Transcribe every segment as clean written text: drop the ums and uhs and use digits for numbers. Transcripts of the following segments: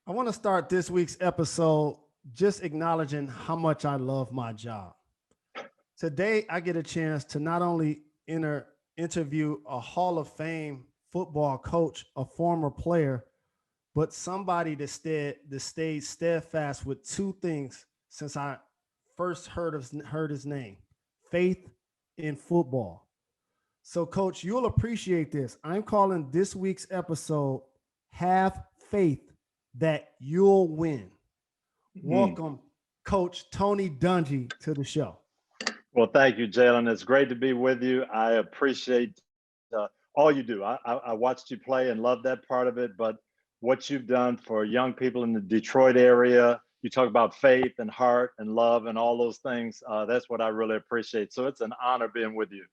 I want to start this week's episode just acknowledging how much I love my job. Today, I get a chance to not only interview a Hall of Fame football coach, a former player, but somebody that stayed steadfast with two things since I first heard his name: faith in football. So, Coach, you'll appreciate this. I'm calling this week's episode "Have Faith That You'll Win." Mm. Welcome, Coach Tony Dungy, to the show. Well, thank you, Jalen. It's great to be with you. I appreciate all you do. I watched you play and love that part of it, but what you've done for young people in the Detroit area, you talk about faith and heart and love and all those things. That's what I really appreciate. So it's an honor being with you.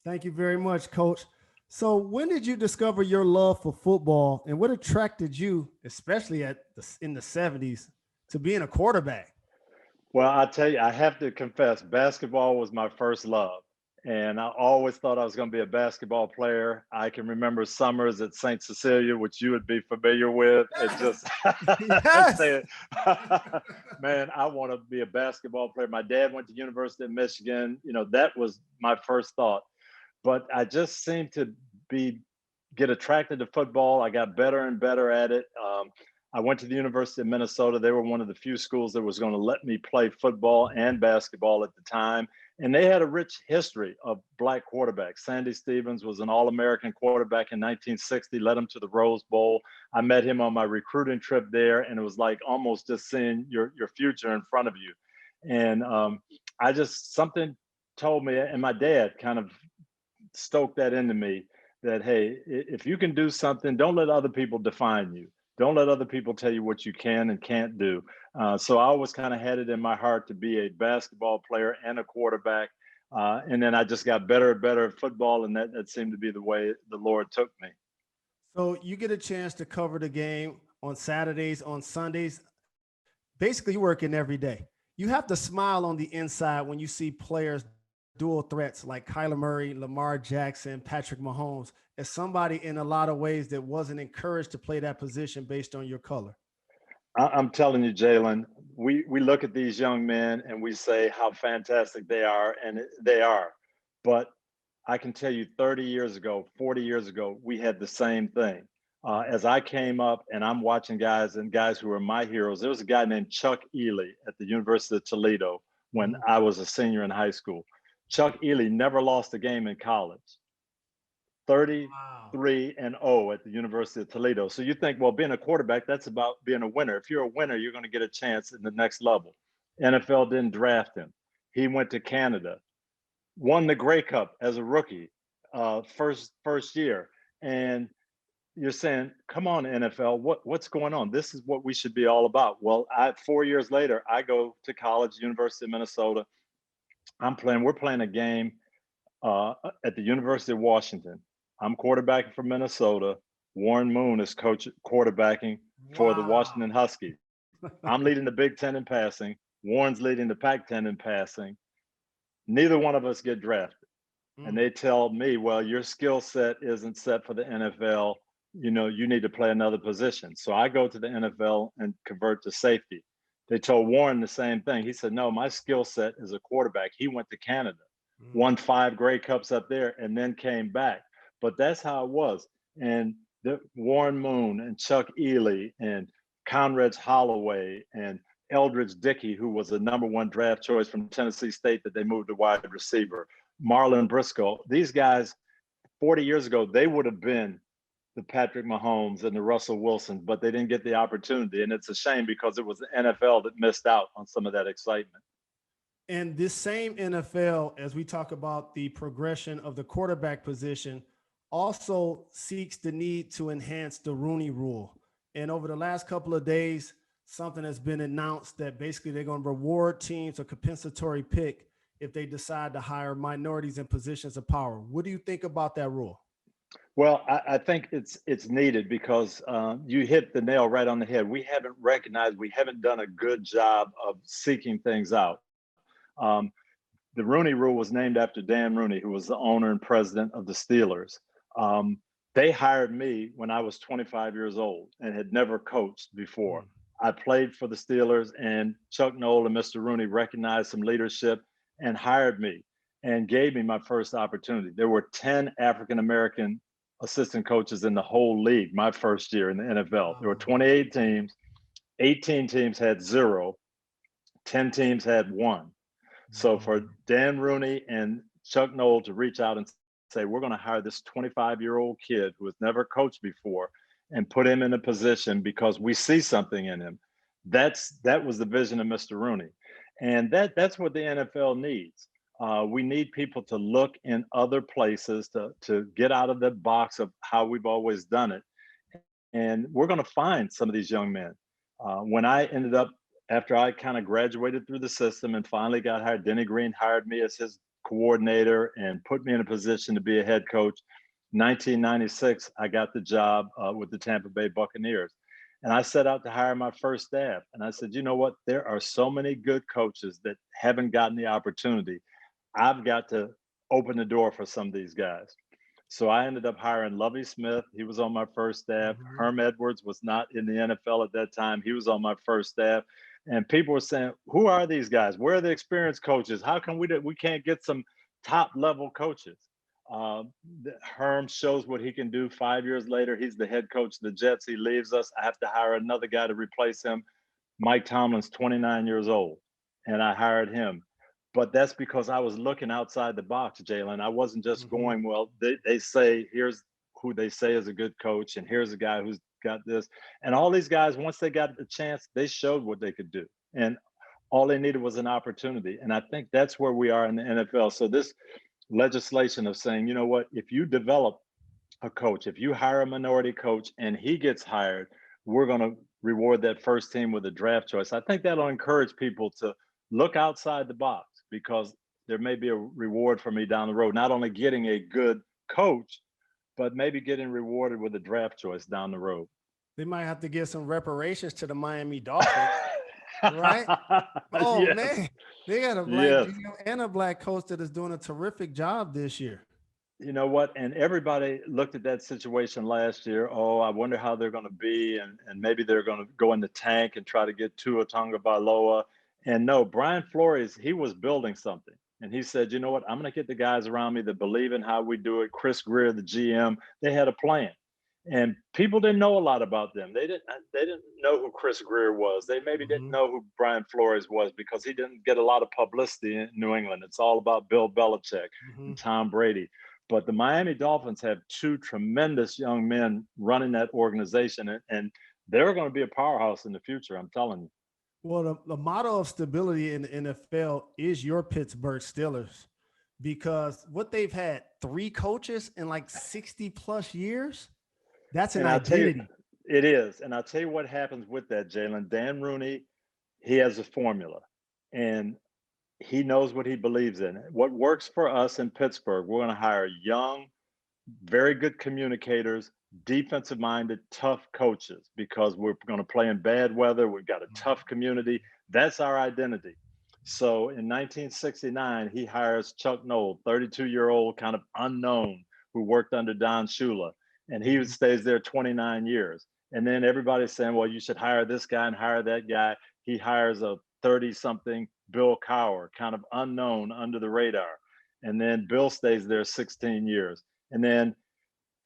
Thank you very much, Coach. So, when did you discover your love for football, and what attracted you, especially in the '70s, to being a quarterback? Well, I tell you, I have to confess, basketball was my first love. And I always thought I was going to be a basketball player. I can remember summers at St. Cecilia, which you would be familiar with. It just, I Yes. say, man, I want to be a basketball player. My dad went to University of Michigan. That was my first thought. But I just seemed to be get attracted to football. I got better and better at it. I went to the University of Minnesota. They were one of the few schools that was going to let me play football and basketball at the time. And they had a rich history of Black quarterbacks. Sandy Stevens was an All-American quarterback in 1960, led him to the Rose Bowl. I met him on my recruiting trip there, and it was like almost just seeing your future in front of you. And I just, something told me, and my dad kind of stoked that into me, that, hey, if you can do something, don't let other people define you. Don't let other people tell you what you can and can't do. So I always kind of had it in my heart to be a basketball player and a quarterback. And then I just got better and better at football, and that seemed to be the way the Lord took me. So, you get a chance to cover the game on Saturdays, on Sundays. Basically, you're working every day. You have to smile on the inside when you see players, dual threats like Kyler Murray, Lamar Jackson, Patrick Mahomes, as somebody in a lot of ways that wasn't encouraged to play that position based on your color. I'm telling you, Jalen, we look at these young men and we say how fantastic they are, and they are. But I can tell you 30 years ago, 40 years ago, we had the same thing. As I came up and I'm watching guys who were my heroes, there was a guy named Chuck Ely at the University of Toledo when Mhm. I was a senior in high school. Chuck Ely never lost a game in college. Wow. 33-0 at the University of Toledo. So you think, well, being a quarterback, that's about being a winner. If you're a winner, you're going to get a chance in the next level. NFL didn't draft him. He went to Canada, won the Grey Cup as a rookie, first year. And you're saying, come on, NFL, what's going on? This is what we should be all about. Well, 4 years later, I go to college, University of Minnesota. We're playing a game at the University of Washington. I'm quarterbacking for Minnesota. Warren Moon is quarterbacking for the Wow. Washington Huskies. I'm leading the Big Ten in passing. Warren's leading the Pac-10 in passing. Neither one of us get drafted. And Mm. they tell me, well, your skill set isn't set for the NFL. You need to play another position. So I go to the NFL and convert to safety. They told Warren the same thing. He said, no, my skill set is a quarterback. He went to Canada, Mm. won 5 Grey Cups up there, and then came back. But that's how it was. And Warren Moon and Chuck Ely and Conrad Holloway and Eldridge Dickey, who was a #1 draft choice from Tennessee State that they moved to wide receiver, Marlon Briscoe. These guys, 40 years ago, they would have been the Patrick Mahomes and the Russell Wilsons, but they didn't get the opportunity. And it's a shame because it was the NFL that missed out on some of that excitement. And this same NFL, as we talk about the progression of the quarterback position, also seeks the need to enhance the Rooney Rule. And over the last couple of days, something has been announced that basically they're going to reward teams a compensatory pick if they decide to hire minorities in positions of power. What do you think about that rule? Well, I think it's needed because you hit the nail right on the head. We haven't recognized, we haven't done a good job of seeking things out. Um, the Rooney Rule was named after Dan Rooney, who was the owner and president of the Steelers. Um, they hired me when I was 25 years old and had never coached before. Mm. I played for the Steelers, and Chuck Noll and Mr. Rooney recognized some leadership and hired me and gave me my first opportunity. There were 10 African American assistant coaches in the whole league my first year in the NFL. There were 28 teams, 18 teams had 0, 10 teams had 1. So for Dan Rooney and Chuck Noll to reach out and say, we're going to hire this 25-year-old kid who has never coached before and put him in a position because we see something in him. That was the vision of Mr. Rooney. And that's what the NFL needs. We need people to look in other places to get out of the box of how we've always done it. And we're going to find some of these young men. When I ended up, after I kind of graduated through the system and finally got hired, Denny Green hired me as his coordinator and put me in a position to be a head coach. 1996, I got the job with the Tampa Bay Buccaneers. And I set out to hire my first staff. And I said, you know what? There are so many good coaches that haven't gotten the opportunity. I've got to open the door for some of these guys. So I ended up hiring Lovie Smith. He was on my first staff. Herm Edwards was not in the NFL at that time. He was on my first staff. And people were saying, who are these guys? Where are the experienced coaches? How come we can't get some top level coaches? Herm shows what he can do. 5 years later, he's the head coach of the Jets. He leaves us. I have to hire another guy to replace him. Mike Tomlin's 29 years old, and I hired him. But that's because I was looking outside the box, Jalen. I wasn't just going, well, they say, here's who they say is a good coach, and here's a guy who's got this. And all these guys, once they got the chance, they showed what they could do. And all they needed was an opportunity. And I think that's where we are in the NFL. So this legislation of saying, you know what, if you develop a coach, if you hire a minority coach and he gets hired, we're going to reward that first team with a draft choice. I think that'll encourage people to look outside the box, because there may be a reward for me down the road, not only getting a good coach, but maybe getting rewarded with a draft choice down the road. They might have to give some reparations to the Miami Dolphins, right? Oh, yes. Man, they got a black GM and a black coach that is doing a terrific job this year. You know what? And everybody looked at that situation last year. Oh, I wonder how they're going to be. And maybe they're going to go in the tank and try to get Tua Tagovailoa. And no, Brian Flores, he was building something. And he said, you know what? I'm going to get the guys around me that believe in how we do it. Chris Greer, the GM, they had a plan. And people didn't know a lot about them. They didn't know who Chris Greer was. They maybe didn't know who Brian Flores was because he didn't get a lot of publicity in New England. It's all about Bill Belichick and Tom Brady. But the Miami Dolphins have 2 tremendous young men running that organization, and they're going to be a powerhouse in the future, I'm telling you. Well, the model of stability in the NFL is your Pittsburgh Steelers, because what they've had 3 coaches in like 60 plus years, that's an identity. It is. And I'll tell you what happens with that, Jalen. Dan Rooney, he has a formula, and he knows what he believes in. What works for us in Pittsburgh, we're going to hire young, very good communicators, defensive-minded, tough coaches, because we're going to play in bad weather. We've got a tough community. That's our identity. So in 1969, he hires Chuck Noll, 32-year-old, kind of unknown, who worked under Don Shula, and he stays there 29 years. And then everybody's saying, well, you should hire this guy and hire that guy. He hires a 30-something Bill Cowher, kind of unknown, under the radar. And then Bill stays there 16 years. And then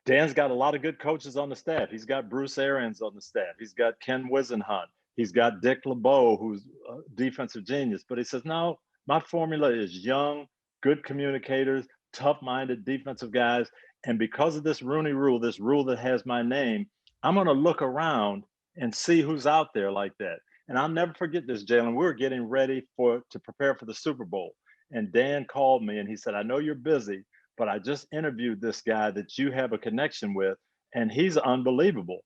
Dan's got a lot of good coaches on the staff. He's got Bruce Arians on the staff. He's got Ken Wisenhunt. He's got Dick LeBeau, who's a defensive genius. But he says, no, my formula is young, good communicators, tough-minded defensive guys. And because of this Rooney Rule, this rule that has my name, I'm going to look around and see who's out there like that. And I'll never forget this, Jalen. We were getting ready to prepare for the Super Bowl. And Dan called me and he said, I know you're busy, but I just interviewed this guy that you have a connection with, and he's unbelievable.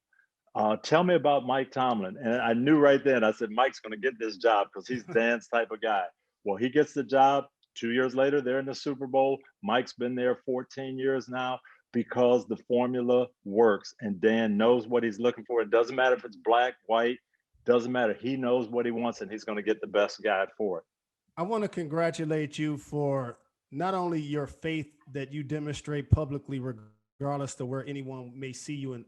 Tell me about Mike Tomlin. And I knew right then, I said, Mike's going to get this job because he's Dan's type of guy. Well, he gets the job. 2 years later, they're in the Super Bowl. Mike's been there 14 years now, because the formula works and Dan knows what he's looking for. It doesn't matter if it's black, white, doesn't matter. He knows what he wants, and he's going to get the best guy for it. I want to congratulate you for not only your faith that you demonstrate publicly, regardless to where anyone may see you in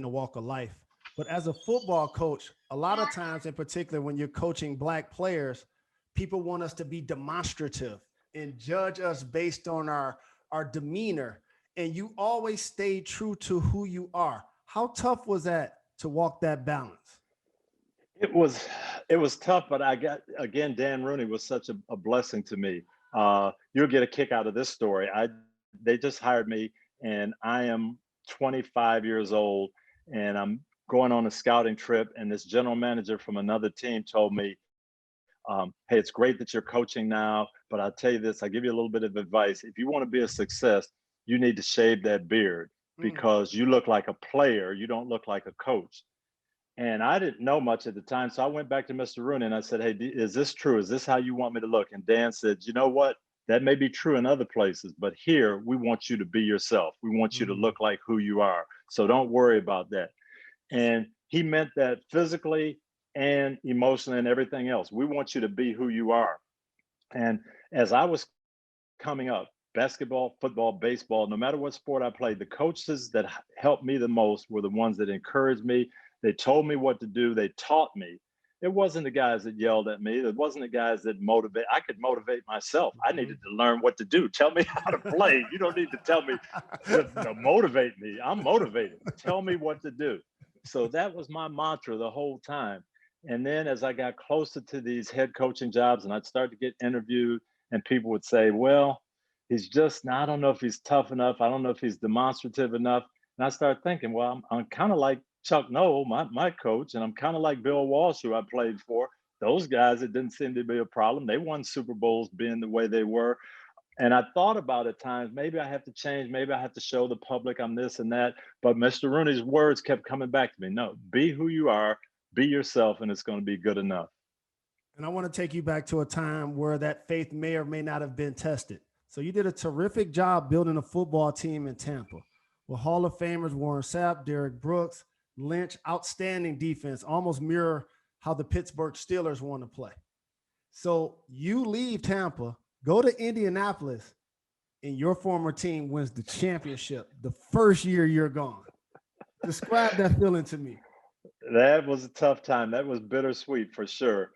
a walk of life, But as a football coach, a lot of times, in particular, when you're coaching black players, people want us to be demonstrative and judge us based on our demeanor. And you always stay true to who you are. How tough was that to walk that balance? It was it was tough, but I got again. Dan Rooney was such a blessing to me. You'll get a kick out of this story. They just hired me, and I am 25 years old, and I'm going on a scouting trip, and this general manager from another team told me, "Hey, it's great that you're coaching now, but I'll tell you this. I'll give you a little bit of advice. If you want to be a success, you need to shave that beard Mm, because you look like a player. You don't look like a coach." And I didn't know much at the time. So I went back to Mr. Rooney and I said, "Hey, is this true? Is this how you want me to look?" And Dan said, "You know what? That may be true in other places, but here we want you to be yourself. We want you to mm, look like who you are. So don't worry about that." And he meant that physically and emotionally and everything else. We want you to be who you are. And as I was coming up, basketball, football, baseball, no matter what sport I played, the coaches that helped me the most were the ones that encouraged me. They told me what to do. They taught me. It wasn't the guys that yelled at me. It wasn't the guys that motivate. I could motivate myself. I mhm. needed to learn what to do. Tell me how to play. You don't need to tell me to motivate me. I'm motivated. Tell me what to do. So that was my mantra the whole time. And then as I got closer to these head coaching jobs and I'd start to get interviewed, and people would say, "Well, he's just, I don't know if he's tough enough. I don't know if he's demonstrative enough." And I started thinking, well, I'm kind of like Chuck Noll, my coach, and I'm kind of like Bill Walsh, who I played for. Those guys, it didn't seem to be a problem. They won Super Bowls being the way they were. And I thought about at times, maybe I have to change. Maybe I have to show the public I'm this and that. But Mr. Rooney's words kept coming back to me. No, be who you are, be yourself, and it's going to be good enough. And I want to take you back to a time where that faith may or may not have been tested. So you did a terrific job building a football team in Tampa with Hall of Famers Warren Sapp, Derek Brooks, Lynch, outstanding defense, almost mirror how the Pittsburgh Steelers want to play. So you leave Tampa, go to Indianapolis, and your former team wins the championship the first year you're gone. Describe that feeling to me. That was a tough time. That was bittersweet for sure.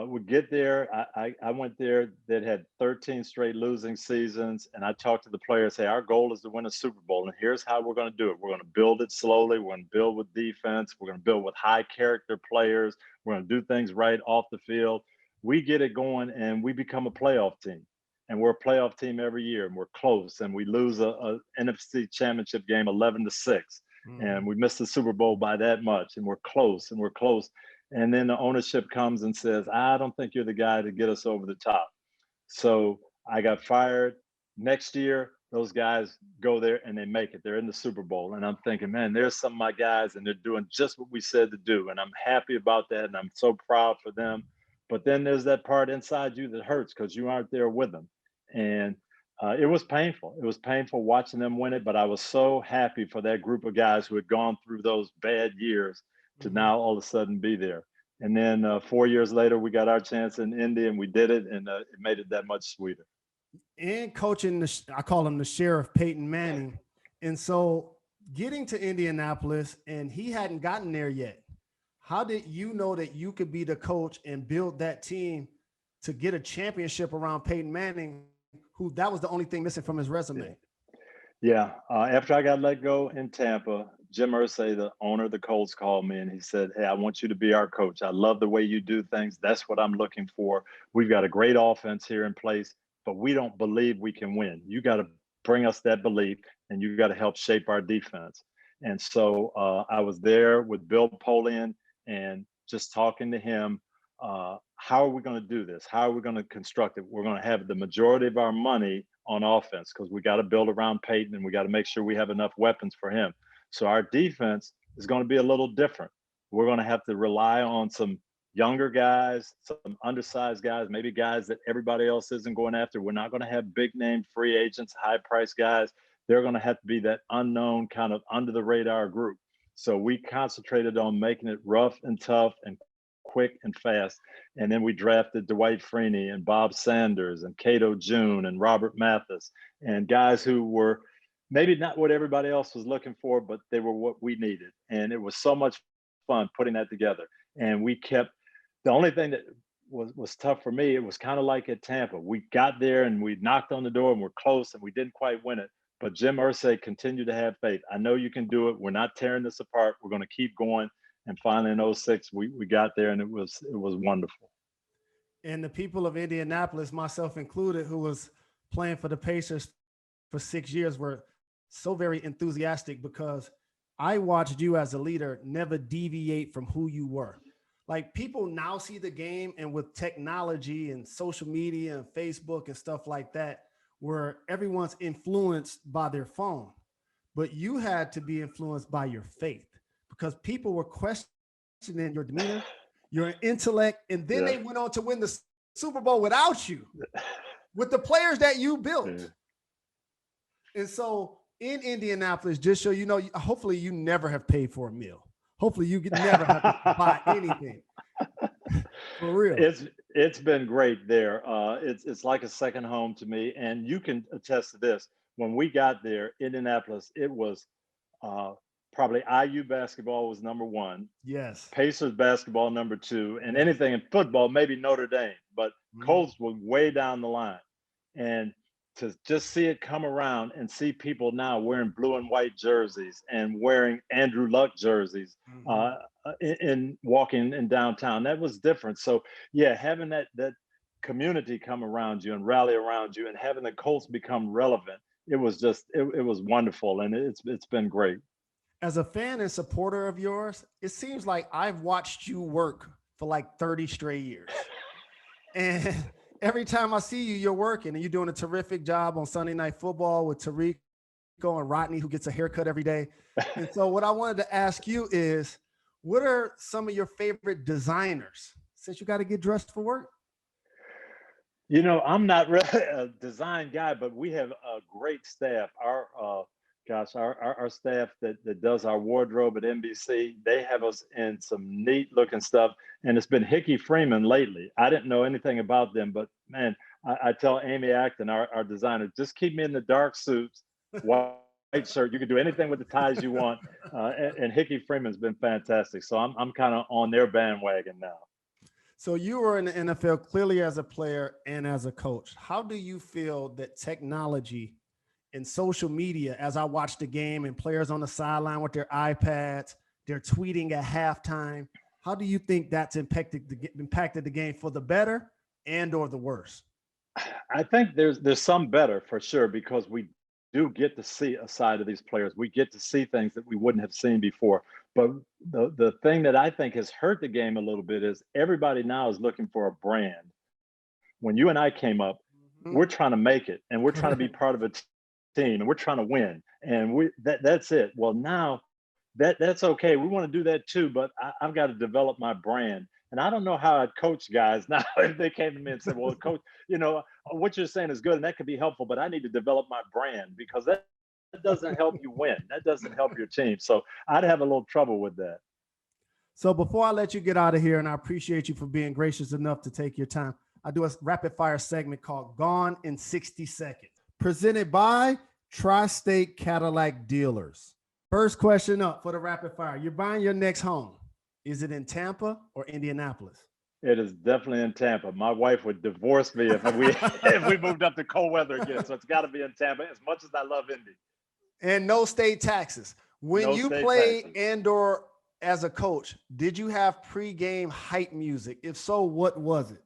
We get there. I went there that had 13 straight losing seasons, and I talked to the players. Hey, our goal is to win a Super Bowl, and here's how we're going to do it. We're going to build it slowly. We're going to build with defense. We're going to build with high character players. We're going to do things right off the field. We get it going, and we become a playoff team. And we're a playoff team every year, and we're close. And we lose a NFC Championship game 11-6, and Mhm. we missed the Super Bowl by that much, and we're close, and we're close. And then the ownership comes and says, "I don't think you're the guy to get us over the top." So I got fired. Next year, those guys go there and they make it. They're in the Super Bowl. And I'm thinking, man, there's some of my guys and they're doing just what we said to do. And I'm happy about that. And I'm so proud for them. But then there's that part inside you that hurts because you aren't there with them. And it was painful. It was painful watching them win it. But I was so happy for that group of guys who had gone through those bad years to Mhm. now all of a sudden be there. And then 4 years later, we got our chance in Indy, and we did it, and it made it that much sweeter. And coaching I call him the sheriff, Peyton Manning. And so getting to Indianapolis, and he hadn't gotten there yet. How did you know that you could be the coach and build that team to get a championship around Peyton Manning, who that was the only thing missing from his Yeah. resume? Yeah. After I got let go in Tampa, Jim Irsay, the owner of the Colts, called me and he said, "Hey, I want you to be our coach. I love the way you do things. That's what I'm looking for. We've got a great offense here in place, but we don't believe we can win. You got to bring us that belief, and you got to help shape our defense." And so I was there with Bill Polian and just talking to him. How are we going to do this? How are we going to construct it? We're going to have the majority of our money on offense because we got to build around Peyton and we got to make sure we have enough weapons for him. So our defense is going to be a little different. We're going to have to rely on some younger guys, some undersized guys, maybe guys that everybody else isn't going after. We're not going to have big name free agents, high price guys. They're going to have to be that unknown kind of under the radar group. So we concentrated on making it rough and tough and quick and fast. And then we drafted Dwight Freeney and Bob Sanders and Cato June and Robert Mathis and guys who were maybe not what everybody else was looking for, but they were what we needed. And it was so much fun putting that together. And we kept, the only thing that was tough for me, it was kind of like at Tampa. We got there and we knocked on the door and we're close and we didn't quite win it. But Jim Irsay continued to have faith. I know you can do it. We're not tearing this apart. We're going to keep going. And finally in 06, we got there and it was wonderful. And the people of Indianapolis, myself included, who was playing for the Pacers for 6 years, were so very enthusiastic because I watched you as a leader never deviate from who you were. Like, people now see the game, and with technology and social media and Facebook and stuff like that, where everyone's influenced by their phone, but you had to be influenced by your faith because people were questioning your demeanor, your intellect, and then they went on to win the Super Bowl without you, with the players that you built. And so in Indianapolis, just so you know, hopefully you never have paid for a meal. Hopefully you never have to buy anything. For real. It's been great there. It's like a second home to me. And you can attest to this. When we got there, Indianapolis, it was probably IU basketball was number one. Yes. Pacers basketball number two. And anything in football, maybe Notre Dame. But Colts were way down the line. And to just see it come around and see people now wearing blue and white jerseys and wearing Andrew Luck jerseys in walking in downtown, that was different. So yeah, having that community come around you and rally around you and having the Colts become relevant, it was just, it was wonderful. And it's been great. As a fan and supporter of yours, it seems like I've watched you work for like 30 straight years. And every time I see you, you're working and you're doing a terrific job on Sunday Night Football with Tariq and Rodney, who gets a haircut every day. And so what I wanted to ask you is, what are some of your favorite designers, since you got to get dressed for work? You know, I'm not really a design guy, but we have a great staff. Our staff that does our wardrobe at NBC, they have us in some neat looking stuff. And it's been Hickey Freeman lately. I didn't know anything about them, but man, I tell Amy Acton, our designer, just keep me in the dark suits, white shirt. You can do anything with the ties you want. And Hickey Freeman's been fantastic. So I'm kind of on their bandwagon now. So you were in the NFL clearly as a player and as a coach. How do you feel that technology and social media, as I watch the game and players on the sideline with their iPads, they're tweeting at halftime, how do you think that's impacted the game for the better and or the worse? I think there's some better for sure, because we do get to see a side of these players. We get to see things that we wouldn't have seen before. But the thing that I think has hurt the game a little bit is everybody now is looking for a brand. When you and I came up, we're trying to make it, and we're trying to be part of a team, and we're trying to win, and that's it. Well, now that's okay. We want to do that too, but I've got to develop my brand. And I don't know how I'd coach guys now if they came to me and said, well, coach, you know, what you're saying is good and that could be helpful, but I need to develop my brand, because that doesn't help you win. That doesn't help your team. So I'd have a little trouble with that. So before I let you get out of here, and I appreciate you for being gracious enough to take your time, I do a rapid fire segment called Gone in 60 Seconds, presented by Tri-State Cadillac Dealers. First question up for the rapid fire. You're buying your next home. Is it in Tampa or Indianapolis? It is definitely in Tampa. My wife would divorce me if we moved up to cold weather again. So it's got to be in Tampa, as much as I love Indy. And no state taxes. When you played and/or as a coach, did you have pregame hype music? If so, what was it?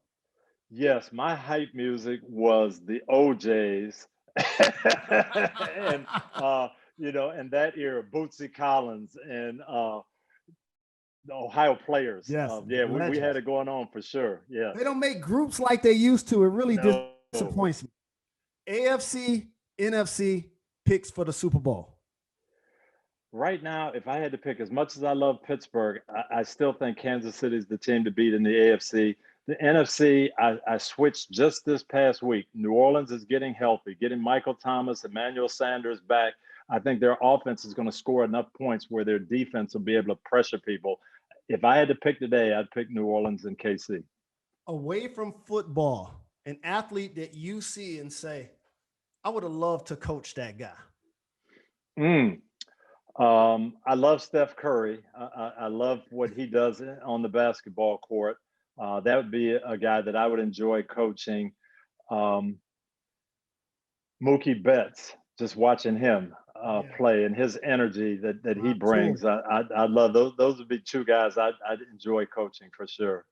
Yes, my hype music was the OJs, and you know, in that era, Bootsy Collins and the Ohio players. Yes, yeah, we had it going on for sure. Yeah, they don't make groups like they used to. It really disappoints me. AFC, NFC picks for the Super Bowl. Right now, if I had to pick, as much as I love Pittsburgh, I still think Kansas City is the team to beat in the AFC. The NFC, I switched just this past week. New Orleans is getting healthy, getting Michael Thomas, Emmanuel Sanders back. I think their offense is going to score enough points where their defense will be able to pressure people. If I had to pick today, I'd pick New Orleans and KC. Away from football, an athlete that you see and say, I would have loved to coach that guy. I love Steph Curry. I love what he does on the basketball court. That would be a guy that I would enjoy coaching. Um, Mookie Betts, just watching him play and his energy that he brings. I love those. Those would be two guys I'd enjoy coaching for sure.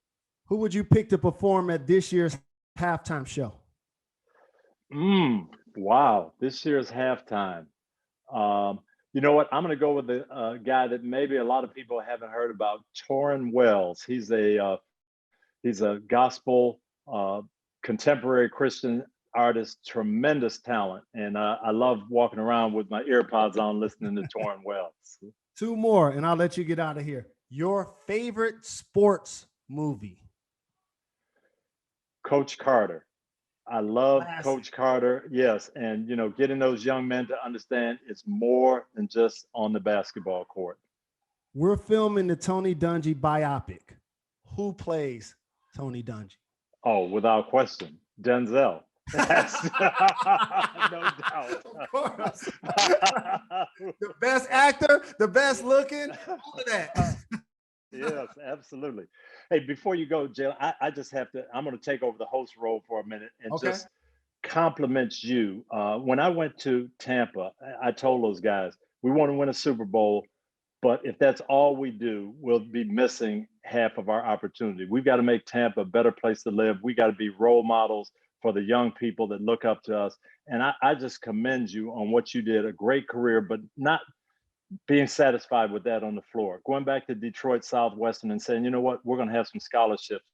Who would you pick to perform at this year's halftime show? Wow, this year's halftime. You know what? I'm going to go with the guy that maybe a lot of people haven't heard about, Torrin Wells. He's a gospel contemporary Christian artist, tremendous talent, and I love walking around with my ear pods on, listening to Torrin Wells. Two more, and I'll let you get out of here. Your favorite sports movie? Coach Carter. I love Coach Carter. Yes, and getting those young men to understand it's more than just on the basketball court. We're filming the Tony Dungy biopic. Who plays Tony Dungy? Oh, without question, Denzel. That's no doubt. Of course. The best actor, the best looking, all of that. Yes, absolutely. Hey, before you go, Jalen, I just have to, I'm going to take over the host role for a minute and just compliment you. When I went to Tampa, I told those guys, we want to win a Super Bowl, but if that's all we do, we'll be missing half of our opportunity. We've got to make Tampa a better place to live. We got to be role models for the young people that look up to us. And I just commend you on what you did, a great career, but not being satisfied with that on the floor. Going back to Detroit Southwestern and saying, you know what, we're going to have some scholarships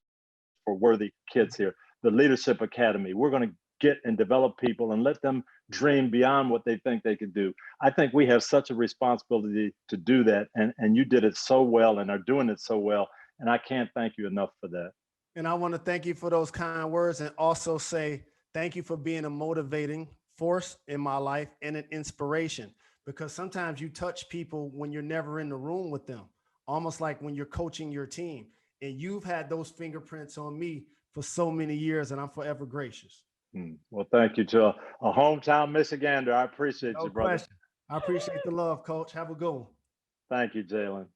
for worthy kids here. The Leadership Academy, we're going to get and develop people and let them dream beyond what they think they could do. I think we have such a responsibility to do that. And you did it so well and are doing it so well. And I can't thank you enough for that. And I want to thank you for those kind words and also say thank you for being a motivating force in my life and an inspiration, because sometimes you touch people when you're never in the room with them, almost like when you're coaching your team. And you've had those fingerprints on me for so many years, and I'm forever gracious. Well, thank you to a hometown Michigander. I appreciate you, brother. Question. I appreciate the love, Coach. Have a good one. Thank you, Jalen.